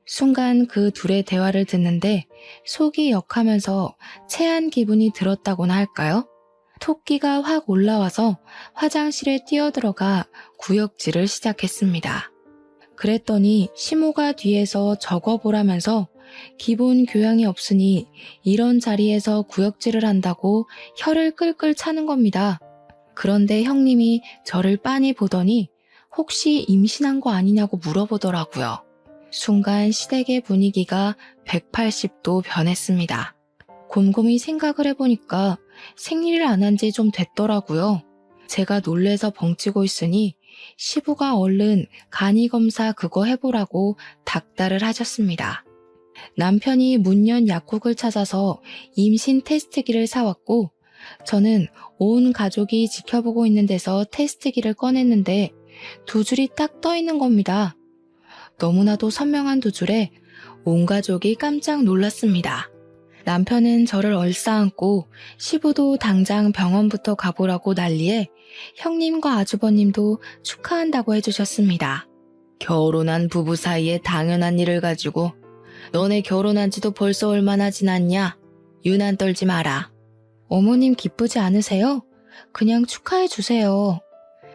순간 그 둘의 대화를 듣는데 속이 역하면서 체한 기분이 들었다고나 할까요? 토끼가 확 올라와서 화장실에 뛰어들어가 구역질을 시작했습니다. 그랬더니 시모가 뒤에서 적어보라면서 기본 교양이 없으니 이런 자리에서 구역질을 한다고 혀를 끌끌 차는 겁니다. 그런데 형님이 저를 빤히 보더니 혹시 임신한 거 아니냐고 물어보더라고요. 순간 시댁의 분위기가 180도 변했습니다. 곰곰이 생각을 해보니까 생리를 안 한 지 좀 됐더라고요. 제가 놀래서 벙찌고 있으니 시부가 얼른 간이검사 그거 해보라고 닥달을 하셨습니다. 남편이 문연 약국을 찾아서 임신 테스트기를 사왔고 저는 온 가족이 지켜보고 있는 데서 테스트기를 꺼냈는데 두 줄이 딱 떠 있는 겁니다. 너무나도 선명한 두 줄에 온 가족이 깜짝 놀랐습니다. 남편은 저를 얼싸안고 시부도 당장 병원부터 가보라고 난리에 형님과 아주버님도 축하한다고 해주셨습니다. 결혼한 부부 사이에 당연한 일을 가지고 너네 결혼한 지도 벌써 얼마나 지났냐? 유난 떨지 마라. 어머님 기쁘지 않으세요? 그냥 축하해 주세요.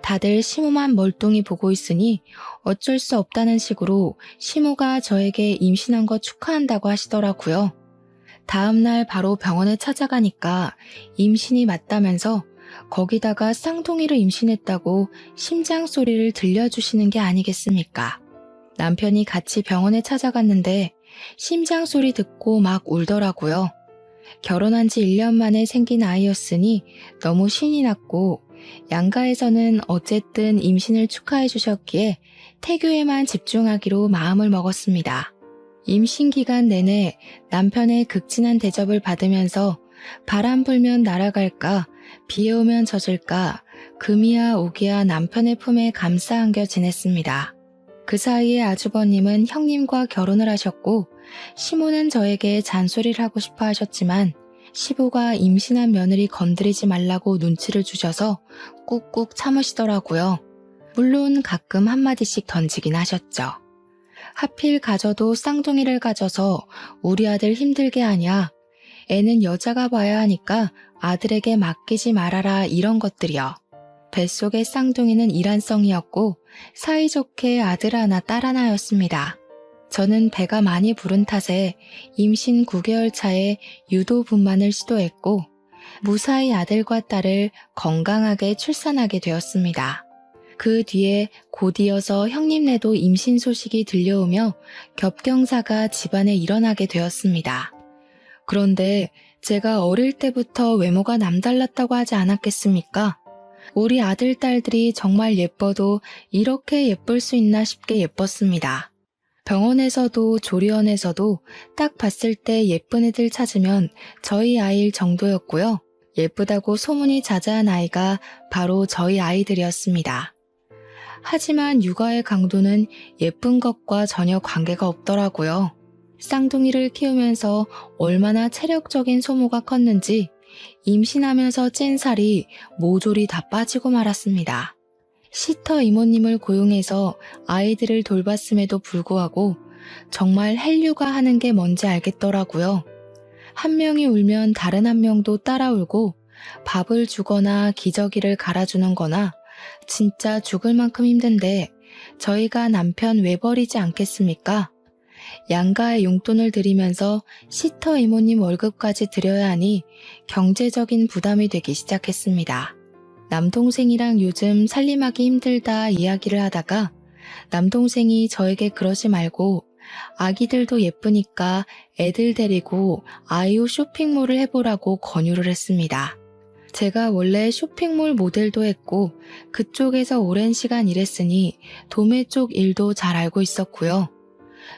다들 시모만 멀뚱히 보고 있으니 어쩔 수 없다는 식으로 시모가 저에게 임신한 거 축하한다고 하시더라고요. 다음날 바로 병원에 찾아가니까 임신이 맞다면서 거기다가 쌍둥이를 임신했다고 심장 소리를 들려주시는 게 아니겠습니까? 남편이 같이 병원에 찾아갔는데 심장 소리 듣고 막 울더라고요. 결혼한 지 1년 만에 생긴 아이였으니 너무 신이 났고 양가에서는 어쨌든 임신을 축하해 주셨기에 태교에만 집중하기로 마음을 먹었습니다. 임신 기간 내내 남편의 극진한 대접을 받으면서 바람 불면 날아갈까, 비 오면 젖을까, 금이야 오기야 남편의 품에 감싸 안겨 지냈습니다. 그 사이에 아주버님은 형님과 결혼을 하셨고 시모는 저에게 잔소리를 하고 싶어 하셨지만 시부가 임신한 며느리 건드리지 말라고 눈치를 주셔서 꾹꾹 참으시더라고요. 물론 가끔 한마디씩 던지긴 하셨죠. 하필 가져도 쌍둥이를 가져서 우리 아들 힘들게 하냐, 애는 여자가 봐야 하니까 아들에게 맡기지 말아라 이런 것들이요. 뱃속의 쌍둥이는 이란성이었고 사이좋게 아들 하나 딸 하나였습니다. 저는 배가 많이 부른 탓에 임신 9개월 차에 유도분만을 시도했고 무사히 아들과 딸을 건강하게 출산하게 되었습니다. 그 뒤에 곧이어서 형님네도 임신 소식이 들려오며 겹경사가 집안에 일어나게 되었습니다. 그런데 제가 어릴 때부터 외모가 남달랐다고 하지 않았겠습니까? 우리 아들, 딸들이 정말 예뻐도 이렇게 예쁠 수 있나 싶게 예뻤습니다. 병원에서도 조리원에서도 딱 봤을 때 예쁜 애들 찾으면 저희 아이일 정도였고요. 예쁘다고 소문이 자자한 아이가 바로 저희 아이들이었습니다. 하지만 육아의 강도는 예쁜 것과 전혀 관계가 없더라고요. 쌍둥이를 키우면서 얼마나 체력적인 소모가 컸는지 임신하면서 찐 살이 모조리 다 빠지고 말았습니다. 시터 이모님을 고용해서 아이들을 돌봤음에도 불구하고 정말 헬류가 하는 게 뭔지 알겠더라고요. 한 명이 울면 다른 한 명도 따라 울고 밥을 주거나 기저귀를 갈아주는 거나 진짜 죽을 만큼 힘든데 저희가 남편 왜 버리지 않겠습니까? 양가의 용돈을 드리면서 시터 이모님 월급까지 드려야 하니 경제적인 부담이 되기 시작했습니다. 남동생이랑 요즘 살림하기 힘들다 이야기를 하다가 남동생이 저에게 그러지 말고 아기들도 예쁘니까 애들 데리고 아이오 쇼핑몰을 해보라고 권유를 했습니다. 제가 원래 쇼핑몰 모델도 했고 그쪽에서 오랜 시간 일했으니 도매 쪽 일도 잘 알고 있었고요.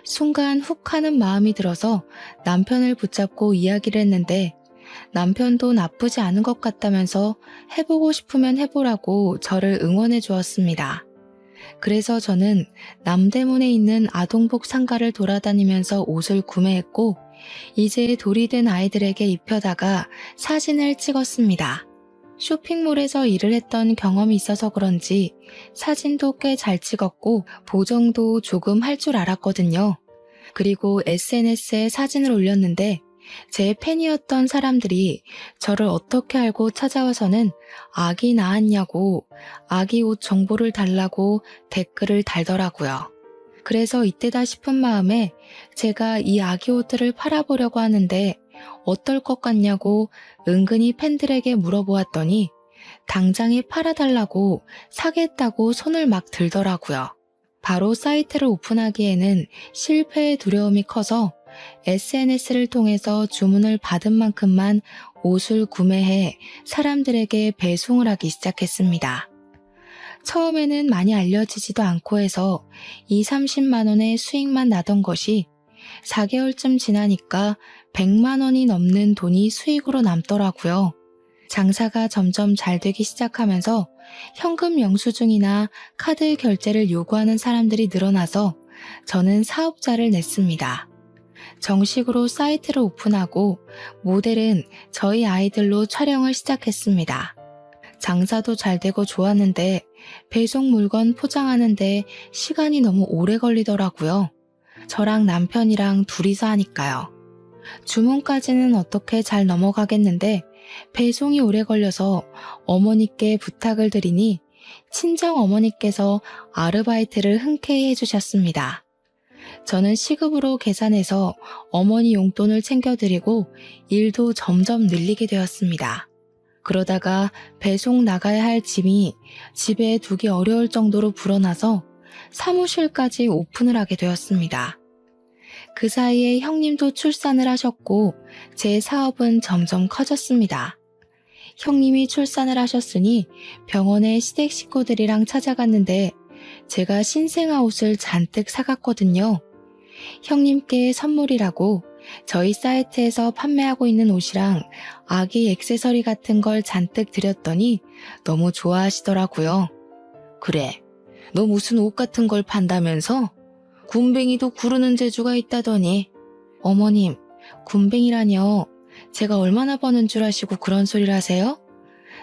순간 훅 하는 마음이 들어서 남편을 붙잡고 이야기를 했는데 남편도 나쁘지 않은 것 같다면서 해보고 싶으면 해보라고 저를 응원해 주었습니다. 그래서 저는 남대문에 있는 아동복 상가를 돌아다니면서 옷을 구매했고 이제 돌이 된 아이들에게 입혀다가 사진을 찍었습니다. 쇼핑몰에서 일을 했던 경험이 있어서 그런지 사진도 꽤 잘 찍었고 보정도 조금 할 줄 알았거든요. 그리고 SNS에 사진을 올렸는데 제 팬이었던 사람들이 저를 어떻게 알고 찾아와서는 아기 낳았냐고 아기 옷 정보를 달라고 댓글을 달더라고요. 그래서 이때다 싶은 마음에 제가 이 아기 옷들을 팔아보려고 하는데 어떨 것 같냐고 은근히 팬들에게 물어보았더니 당장에 팔아달라고 사겠다고 손을 막 들더라고요. 바로 사이트를 오픈하기에는 실패의 두려움이 커서 SNS를 통해서 주문을 받은 만큼만 옷을 구매해 사람들에게 배송을 하기 시작했습니다. 처음에는 많이 알려지지도 않고 해서 20-30만 원의 수익만 나던 것이 4개월쯤 지나니까 100만 원이 넘는 돈이 수익으로 남더라고요. 장사가 점점 잘 되기 시작하면서 현금 영수증이나 카드 결제를 요구하는 사람들이 늘어나서 저는 사업자를 냈습니다. 정식으로 사이트를 오픈하고 모델은 저희 아이들로 촬영을 시작했습니다. 장사도 잘 되고 좋았는데 배송 물건 포장하는데 시간이 너무 오래 걸리더라고요. 저랑 남편이랑 둘이서 하니까요. 주문까지는 어떻게 잘 넘어가겠는데 배송이 오래 걸려서 어머니께 부탁을 드리니 친정 어머니께서 아르바이트를 흔쾌히 해주셨습니다. 저는 시급으로 계산해서 어머니 용돈을 챙겨드리고 일도 점점 늘리게 되었습니다. 그러다가 배송 나가야 할 짐이 집에 두기 어려울 정도로 불어나서 사무실까지 오픈을 하게 되었습니다. 그 사이에 형님도 출산을 하셨고 제 사업은 점점 커졌습니다. 형님이 출산을 하셨으니 병원에 시댁 식구들이랑 찾아갔는데 제가 신생아 옷을 잔뜩 사갔거든요. 형님께 선물이라고 저희 사이트에서 판매하고 있는 옷이랑 아기 액세서리 같은 걸 잔뜩 드렸더니 너무 좋아하시더라고요. 그래, 너 무슨 옷 같은 걸 판다면서? 군뱅이도 구르는 재주가 있다더니. 어머님, 군뱅이라뇨. 제가 얼마나 버는 줄 아시고 그런 소리를 하세요?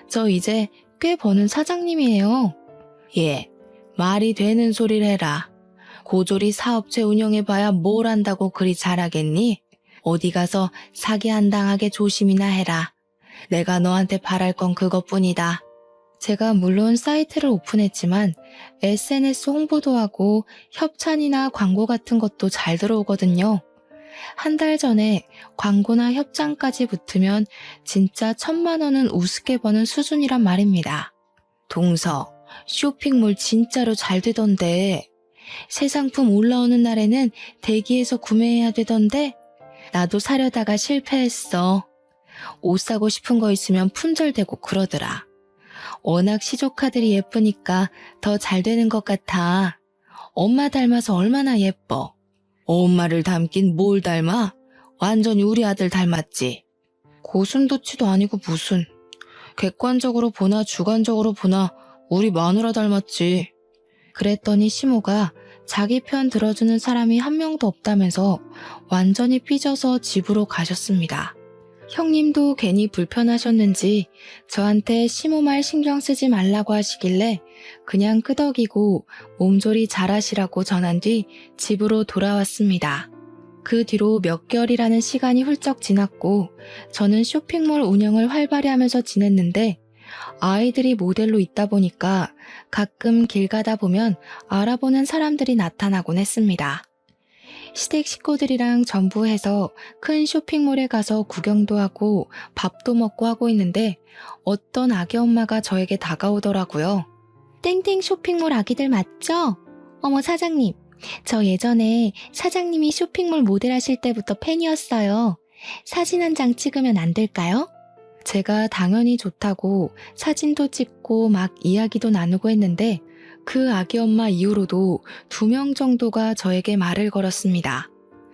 저 이제 꽤 버는 사장님이에요. 예, 말이 되는 소리를 해라. 고졸이 사업체 운영해봐야 뭘 안다고 그리 잘하겠니? 어디 가서 사기 안 당하게 조심이나 해라. 내가 너한테 바랄 건 그것뿐이다. 제가 물론 사이트를 오픈했지만 SNS 홍보도 하고 협찬이나 광고 같은 것도 잘 들어오거든요. 한 달 전에 광고나 협찬까지 붙으면 진짜 1,000만 원은 우습게 버는 수준이란 말입니다. 동서, 쇼핑몰 진짜로 잘 되던데. 새 상품 올라오는 날에는 대기해서 구매해야 되던데. 나도 사려다가 실패했어. 옷 사고 싶은 거 있으면 품절되고 그러더라. 워낙 시조카들이 예쁘니까 더 잘 되는 것 같아. 엄마 닮아서 얼마나 예뻐. 엄마를 닮긴 뭘 닮아? 완전히 우리 아들 닮았지. 고슴도치도 아니고 무슨. 객관적으로 보나 주관적으로 보나 우리 마누라 닮았지. 그랬더니 시모가 자기 편 들어주는 사람이 한 명도 없다면서 완전히 삐져서 집으로 가셨습니다. 형님도 괜히 불편하셨는지 저한테 시모 말 신경 쓰지 말라고 하시길래 그냥 끄덕이고 몸조리 잘하시라고 전한 뒤 집으로 돌아왔습니다. 그 뒤로 몇 개월이라는 시간이 훌쩍 지났고 저는 쇼핑몰 운영을 활발히 하면서 지냈는데 아이들이 모델로 있다 보니까 가끔 길 가다 보면 알아보는 사람들이 나타나곤 했습니다. 시댁 식구들이랑 전부 해서 큰 쇼핑몰에 가서 구경도 하고 밥도 먹고 하고 있는데 어떤 아기 엄마가 저에게 다가오더라고요. 땡땡 쇼핑몰 아기들 맞죠? 어머 사장님, 저 예전에 사장님이 쇼핑몰 모델 하실 때부터 팬이었어요. 사진 한 장 찍으면 안 될까요? 제가 당연히 좋다고 사진도 찍고 막 이야기도 나누고 했는데 그 아기 엄마 이후로도 2명 정도가 저에게 말을 걸었습니다.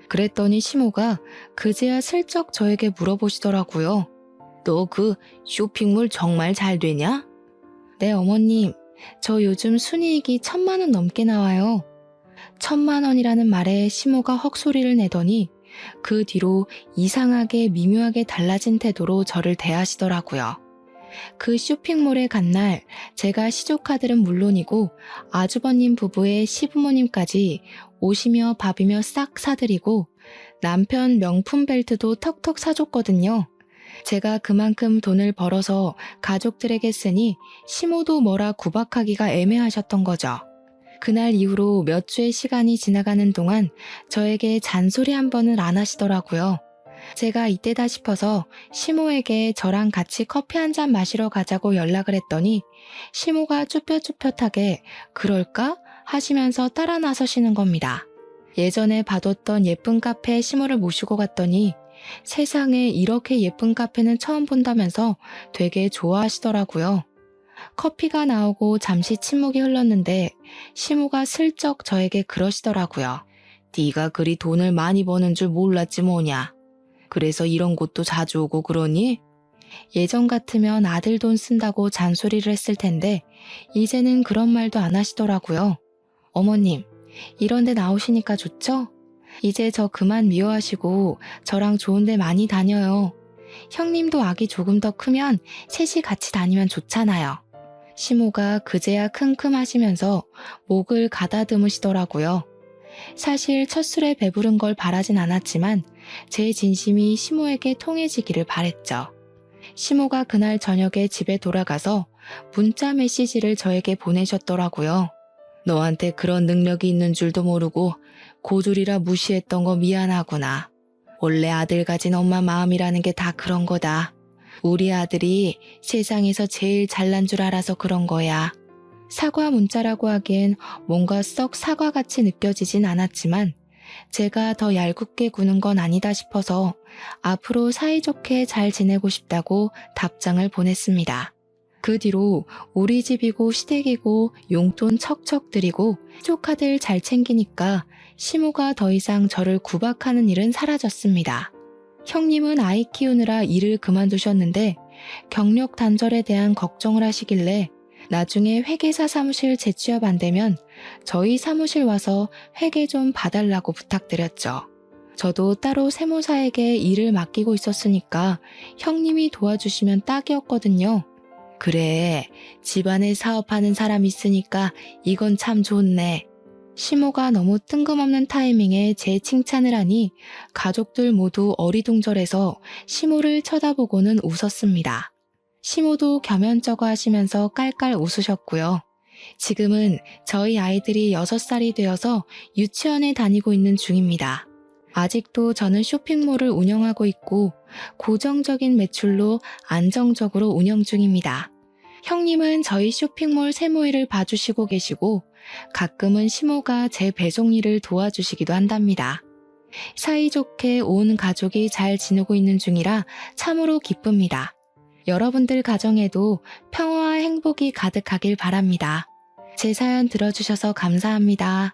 그랬더니 시모가 그제야 슬쩍 저에게 물어보시더라고요. 너 그 쇼핑몰 정말 잘 되냐? 네 어머님, 저 요즘 순이익이 1,000만 원 넘게 나와요. 1,000만 원이라는 말에 시모가 헉소리를 내더니 그 뒤로 이상하게 미묘하게 달라진 태도로 저를 대하시더라고요. 그 쇼핑몰에 간 날 제가 시조카들은 물론이고 아주버님 부부의 시부모님까지 옷이며 밥이며 싹 사드리고 남편 명품 벨트도 턱턱 사줬거든요. 제가 그만큼 돈을 벌어서 가족들에게 쓰니 시모도 뭐라 구박하기가 애매하셨던 거죠. 그날 이후로 몇 주의 시간이 지나가는 동안 저에게 잔소리 한 번은 안 하시더라고요. 제가 이때다 싶어서 시모에게 저랑 같이 커피 한 잔 마시러 가자고 연락을 했더니 시모가 쭈뼛쭈뼛하게 그럴까? 하시면서 따라 나서시는 겁니다. 예전에 봐뒀던 예쁜 카페에 시모를 모시고 갔더니 세상에 이렇게 예쁜 카페는 처음 본다면서 되게 좋아하시더라고요. 커피가 나오고 잠시 침묵이 흘렀는데 시모가 슬쩍 저에게 그러시더라고요. 네가 그리 돈을 많이 버는 줄 몰랐지 뭐냐. 그래서 이런 곳도 자주 오고 그러니? 예전 같으면 아들 돈 쓴다고 잔소리를 했을 텐데 이제는 그런 말도 안 하시더라고요. 어머님, 이런 데 나오시니까 좋죠? 이제 저 그만 미워하시고 저랑 좋은 데 많이 다녀요. 형님도 아기 조금 더 크면 셋이 같이 다니면 좋잖아요. 시모가 그제야 킁킁하시면서 목을 가다듬으시더라고요. 사실 첫 술에 배부른 걸 바라진 않았지만 제 진심이 시모에게 통해지기를 바랬죠. 시모가 그날 저녁에 집에 돌아가서 문자 메시지를 저에게 보내셨더라고요. 너한테 그런 능력이 있는 줄도 모르고 고졸이라 무시했던 거 미안하구나. 원래 아들 가진 엄마 마음이라는 게 다 그런 거다. 우리 아들이 세상에서 제일 잘난 줄 알아서 그런 거야. 사과 문자라고 하기엔 뭔가 썩 사과같이 느껴지진 않았지만 제가 더 얄궂게 구는 건 아니다 싶어서 앞으로 사이좋게 잘 지내고 싶다고 답장을 보냈습니다. 그 뒤로 우리 집이고 시댁이고 용돈 척척 드리고 조카들 잘 챙기니까 시모가 더 이상 저를 구박하는 일은 사라졌습니다. 형님은 아이 키우느라 일을 그만두셨는데 경력 단절에 대한 걱정을 하시길래 나중에 회계사 사무실 재취업 안 되면 저희 사무실 와서 회계 좀 봐달라고 부탁드렸죠. 저도 따로 세무사에게 일을 맡기고 있었으니까 형님이 도와주시면 딱이었거든요. 그래, 집안에 사업하는 사람 있으니까 이건 참 좋네. 시모가 너무 뜬금없는 타이밍에 제 칭찬을 하니 가족들 모두 어리둥절해서 시모를 쳐다보고는 웃었습니다. 시모도 겸연쩍어 하시면서 깔깔 웃으셨고요. 지금은 저희 아이들이 6살이 되어서 유치원에 다니고 있는 중입니다. 아직도 저는 쇼핑몰을 운영하고 있고 고정적인 매출로 안정적으로 운영 중입니다. 형님은 저희 쇼핑몰 세무일을 봐주시고 계시고 가끔은 시모가 제 배송 일을 도와주시기도 한답니다. 사이좋게 온 가족이 잘 지내고 있는 중이라 참으로 기쁩니다. 여러분들 가정에도 평화와 행복이 가득하길 바랍니다. 제 사연 들어주셔서 감사합니다.